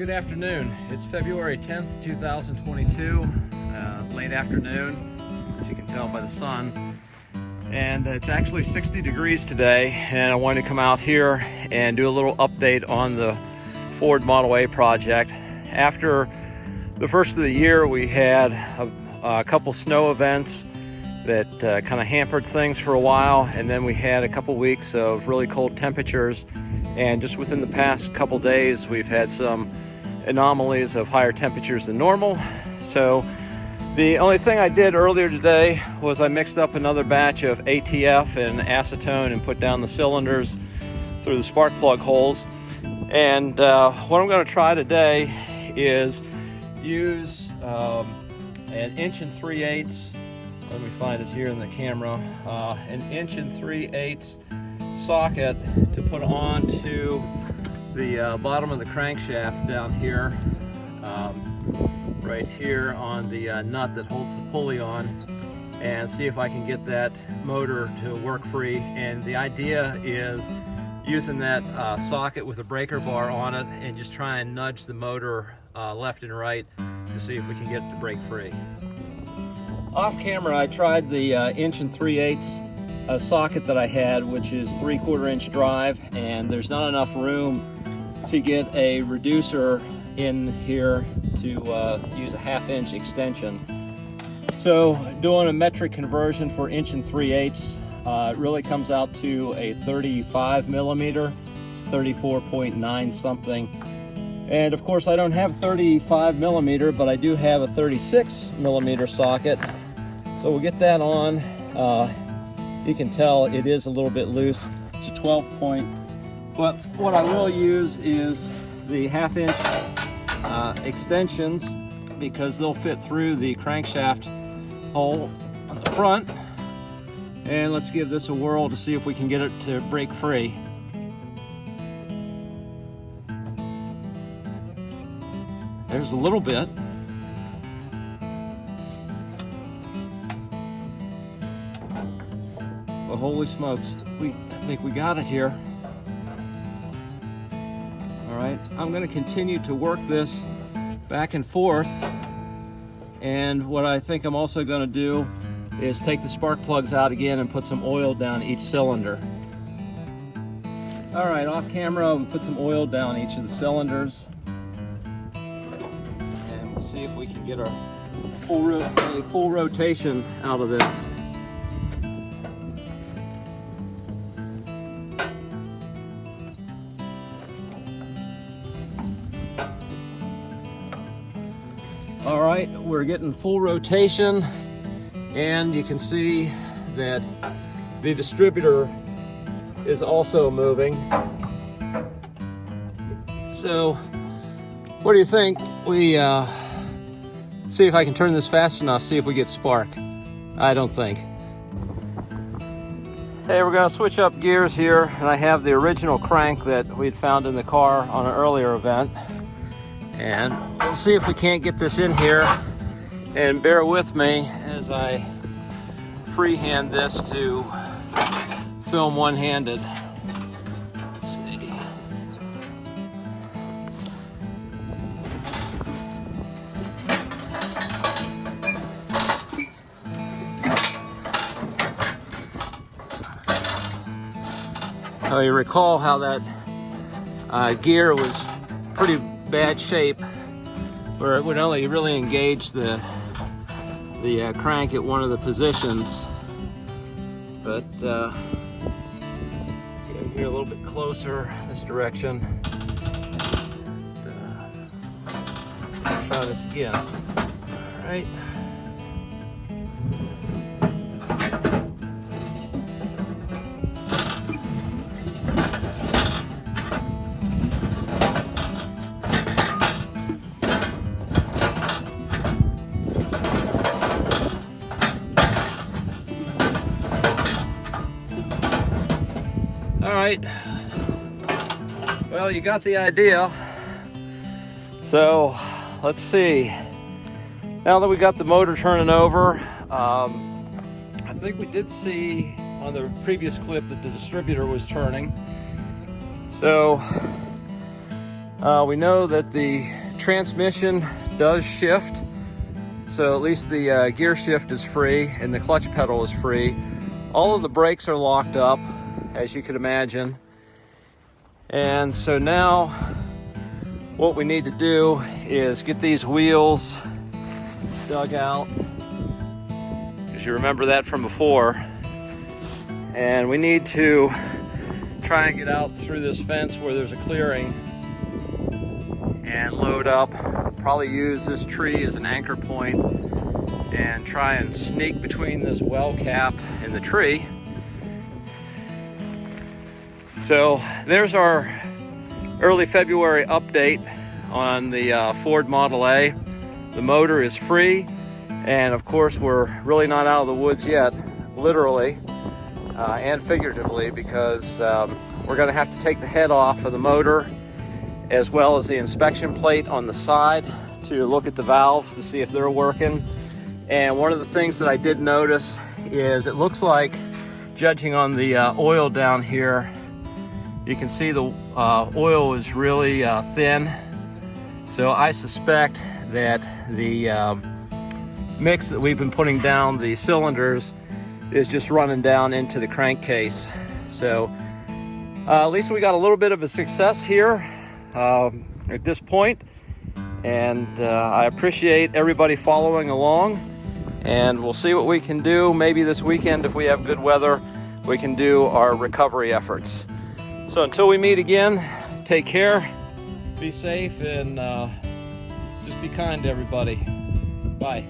good afternoon. It's February 10th, 2022, late afternoon, as you can tell by the sun. And it's actually 60 degrees today, and I wanted to come out here and do a little update on the Ford Model A project. After the first of the year, we had a couple snow events that kind of hampered things for a while, and then we had a couple weeks of really cold temperatures, and just within the past couple days we've had some anomalies of higher temperatures than normal. So the only thing I did earlier today was I mixed up another batch of ATF and acetone and put down the cylinders through the spark plug holes. And what I'm going to try today is use an 1 3/8. Let me find it here in the camera. An 1 3/8 socket to put onto the bottom of the crankshaft down here, right here on the nut that holds the pulley on, and see if I can get that motor to work free. And the idea is using that socket with a breaker bar on it and just try and nudge the motor left and right to see if we can get it to break free. Off camera, I tried the 1 3/8 socket that I had, which is 3/4 inch drive, and there's not enough room to get a reducer in here to use a 1/2 inch extension. So doing a metric conversion for 1 3/8, it really comes out to a 35 millimeter. It's 34.9 something. And of course I don't have 35 millimeter, but I do have a 36 millimeter socket. So we'll get that on. You can tell it is a little bit loose. It's a 12 point. But what I will use is the 1/2 inch extensions, because they'll fit through the crankshaft hole on the front. And let's give this a whirl to see if we can get it to break free. There's a little bit. But holy smokes, I think we got it here. All right, I'm going to continue to work this back and forth. And what I think I'm also going to do is take the spark plugs out again and put some oil down each cylinder. All right, off camera, we put some oil down each of the cylinders. And we'll see if we can get a full rotation out of this. All right, we're getting full rotation, and you can see that the distributor is also moving. So what do you think? We see if I can turn this fast enough, see if we get spark. I don't think. Hey, we're gonna switch up gears here, and I have the original crank that we'd found in the car on an earlier event. And we'll see if we can't get this in here, and bear with me as I freehand this to film one-handed. Let's see. Oh, you recall how that gear was pretty bad shape, where it would only really engage the crank at one of the positions. But get in here a little bit closer this direction. Try this again. All right. All right, well, you got the idea. So let's see. Now that we got the motor turning over, I think we did see on the previous clip that the distributor was turning. So We know that the transmission does shift, so at least the gear shift is free and the clutch pedal is free. All of the brakes are locked up, as you could imagine. And so now what we need to do is get these wheels dug out, because you remember that from before. And we need to try and get out through this fence where there's a clearing and load up. Probably use this tree as an anchor point and try and sneak between this well cap and the tree. So there's our early February update on the Ford Model A. The motor is free, and of course we're really not out of the woods yet, literally and figuratively, because we're going to have to take the head off of the motor as well as the inspection plate on the side to look at the valves to see if they're working. And one of the things that I did notice is it looks like, judging on the oil down here, you can see the oil is really thin. So I suspect that the mix that we've been putting down the cylinders is just running down into the crankcase. So at least we got a little bit of a success here at this point. And I appreciate everybody following along. And we'll see what we can do. Maybe this weekend, if we have good weather, we can do our recovery efforts. So until we meet again, take care, be safe, and just be kind to everybody. Bye.